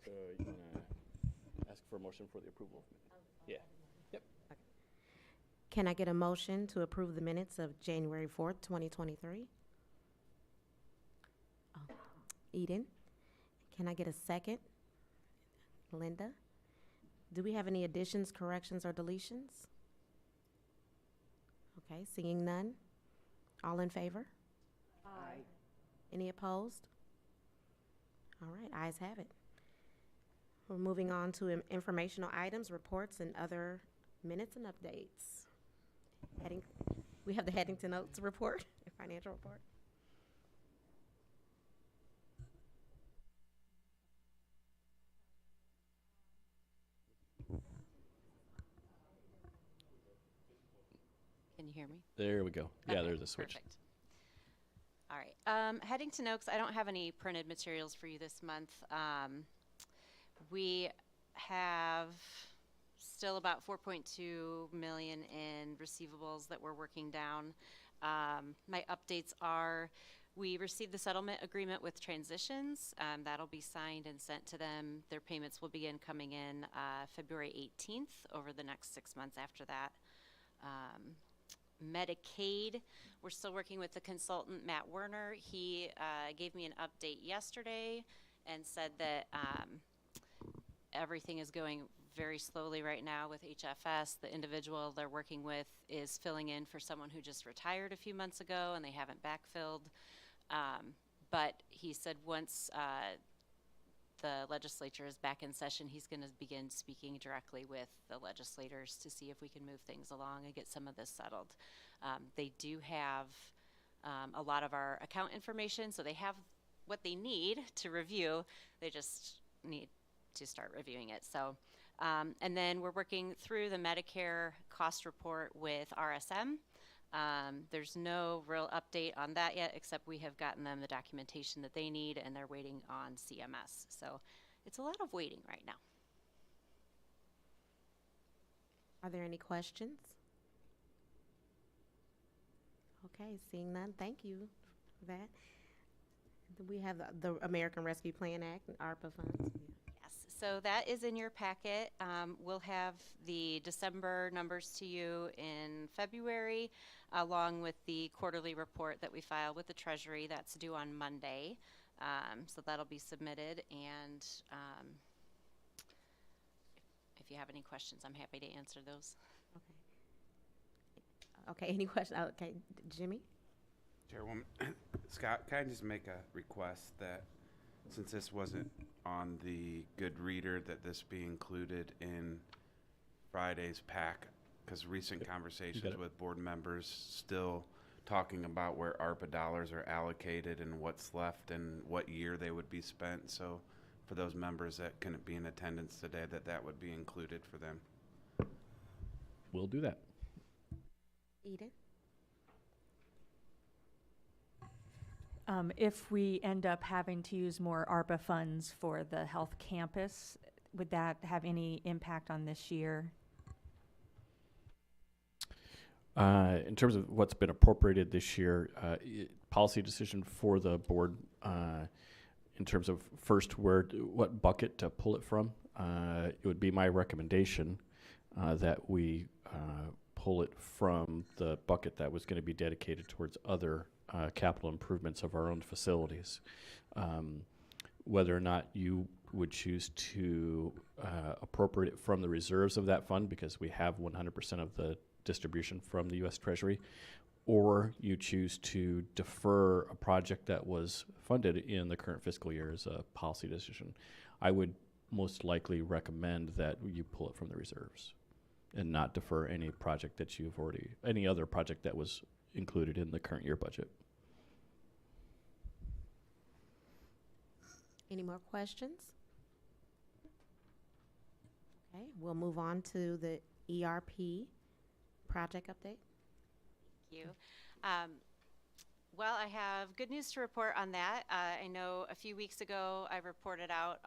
You want to ask for a motion for the approval of minutes? Yeah. Yep. Can I get a motion to approve the minutes of January 4th, 2023? Oh, Eden. Can I get a second? Linda. Do we have any additions, corrections, or deletions? Okay, seeing none. All in favor? Aye. Any opposed? All right, ayes have it. We're moving on to informational items, reports, and other minutes and updates. We have the Headington Oaks report, financial report. Can you hear me? There we go. Yeah, Okay, there's a switch. Perfect. All right. Heading to Noakes, I don't have any printed materials for you this month. We have still about 4.2 million in receivables that we're working down. My updates are we received the settlement agreement with Transitions. That'll be signed and sent to them. Their payments will begin coming in February 18th over the next 6 months after that. Medicaid, we're still working with the consultant, Matt Werner. He gave me an update yesterday and said that everything is going very slowly right now with HFS. The individual they're working with is filling in for someone who just retired a few months ago and they haven't backfilled. But he said once the legislature is back in session, he's going to begin speaking directly with the legislators to see if we can move things along and get some of this settled. They do have a lot of our account information, so they have what they need to review. They just need to start reviewing it. So, and then we're working through the Medicare cost report with RSM. There's no real update on that yet, except we have gotten them the documentation that they need and they're waiting on CMS. So it's a lot of waiting right now. Are there any questions? Okay, seeing none, thank you for that. We have the American Rescue Plan Act and ARPA funds. Yes, so that is in your packet. We'll have the December numbers to you in February, along with the quarterly report that we file with the Treasury. That's due on Monday. So that'll be submitted. And if you have any questions, I'm happy to answer those. Okay, any questions? Okay, Jimmy? Chairwoman, Scott, can I just make a request that since this wasn't on the good reader, that this be included in Friday's pack? Because recent conversations with board members still talking about where ARPA dollars are allocated and what's left and what year they would be spent. So for those members that couldn't be in attendance today, that would be included for them. We'll do that. Eden? If we end up having to use more ARPA funds for the health campus, would that have any impact on this year? In terms of what's been appropriated this year, policy decision for the board in terms of first what bucket to pull it from. It would be my recommendation that we pull it from the bucket that was going to be dedicated towards other capital improvements of our own facilities. Whether or not you would choose to appropriate it from the reserves of that fund, because we have 100% of the distribution from the U.S. Treasury, or you choose to defer a project that was funded in the current fiscal year as a policy decision, I would most likely recommend that you pull it from the reserves and not defer any project that any other project that was included in the current year budget. Any more questions? Okay, we'll move on to the ERP project update. Thank you. Well, I have good news to report on that. I know a few weeks ago I reported out,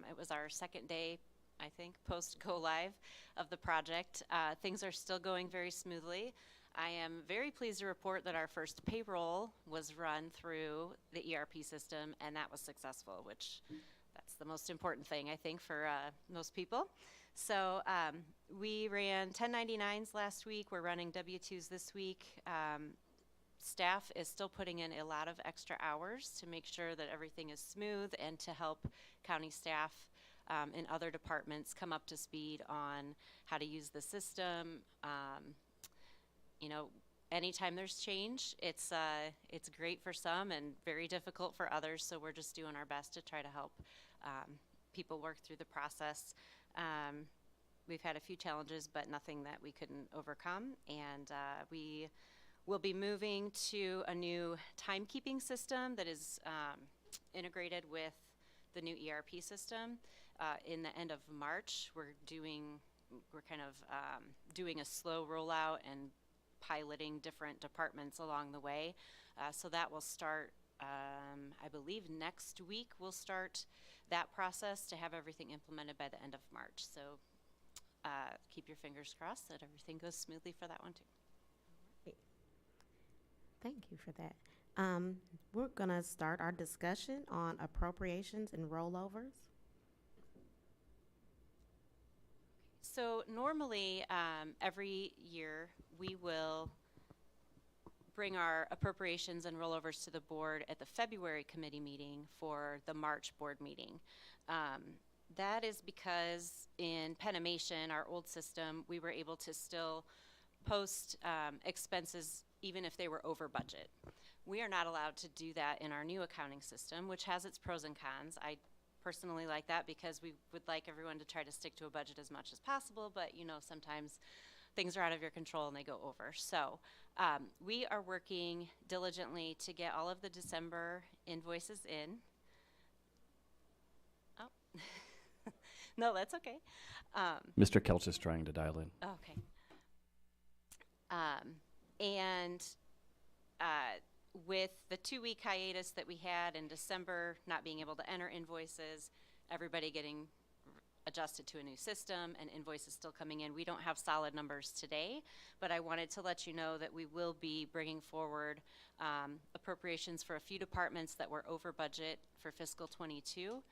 it was our second day, I think, post go live of the project. Things are still going very smoothly. I am very pleased to report that our first payroll was run through the ERP system, and that was successful, which That's the most important thing, I think, for most people. So we ran 1099s last week. We're running W-2s this week. Staff is still putting in a lot of extra hours to make sure that everything is smooth and to help county staff in other departments come up to speed on how to use the system. You know, anytime there's change, it's great for some and very difficult for others. So we're just doing our best to try to help people work through the process. We've had a few challenges, but nothing that we couldn't overcome. And we will be moving to a new timekeeping system that is integrated with the new ERP system in the end of March. We're kind of doing a slow rollout and piloting different departments along the way. So that will start, I believe next week we'll start that process to have everything implemented by the end of March. So keep your fingers crossed that everything goes smoothly for that one too. Thank you for that. We're going to start our discussion on appropriations and rollovers. So normally, every year, we will bring our appropriations and rollovers to the board at the February committee meeting for the March board meeting. That is because in Penimation, our old system, we were able to still post expenses even if they were over budget. We are not allowed to do that in our new accounting system, which has its pros and cons. I personally like that because we would like everyone to try to stick to a budget as much as possible, but you know, sometimes things are out of your control and they go over. So we are working diligently to get all of the December invoices in. Oh, no, that's okay. Mr. Kelch is trying to dial in. Okay. And with the 2-week hiatus that we had in December, not being able to enter invoices, everybody getting adjusted to a new system and invoices still coming in. We don't have solid numbers today, but I wanted to let you know that we will be bringing forward appropriations for a few departments that were over budget for fiscal 22.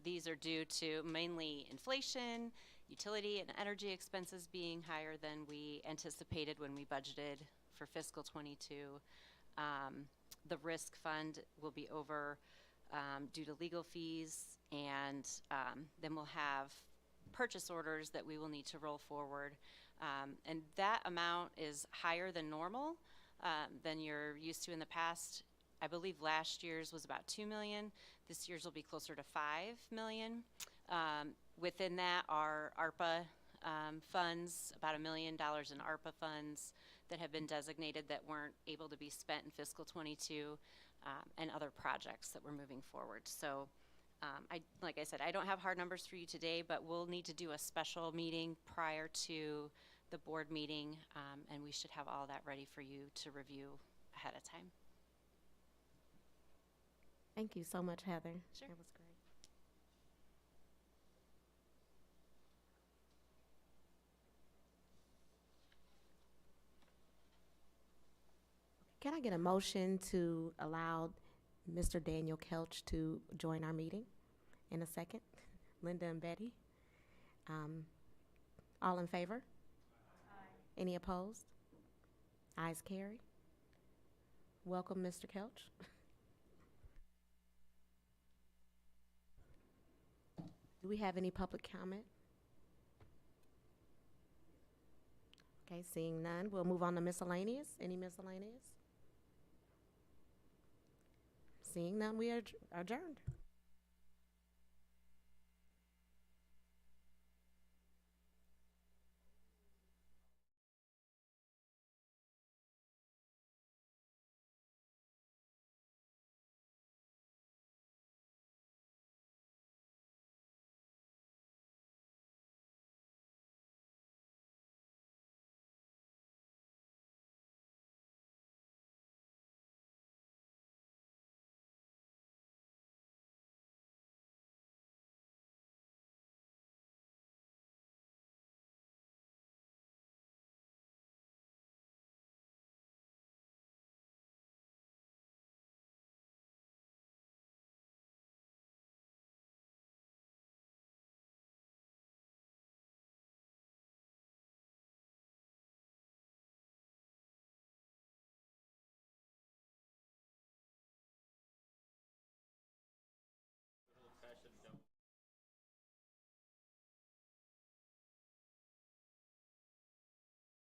These are due to mainly inflation, utility and energy expenses being higher than we anticipated when we budgeted for fiscal 22. The risk fund will be over due to legal fees, and then we'll have purchase orders that we will need to roll forward. And that amount is higher than normal, than you're used to in the past. I believe last year's was about 2 million. This year's will be closer to 5 million. Within that are ARPA funds, about $1 million in ARPA funds that have been designated that weren't able to be spent in fiscal 22, and other projects that we're moving forward. So like I said, I don't have hard numbers for you today, but we'll need to do a special meeting prior to the board meeting, and we should have all that ready for you to review ahead of time. Thank you so much, Heather. Sure. That was great. Can I get a motion to allow Mr. Daniel Kelch to join our meeting in a second? Linda and Betty. All in favor? Aye. Any opposed? Ayes carry. Welcome, Mr. Kelch. Do we have any public comment? Okay, seeing none, we'll move on to miscellaneous. Any miscellaneous? Seeing none, we are adjourned.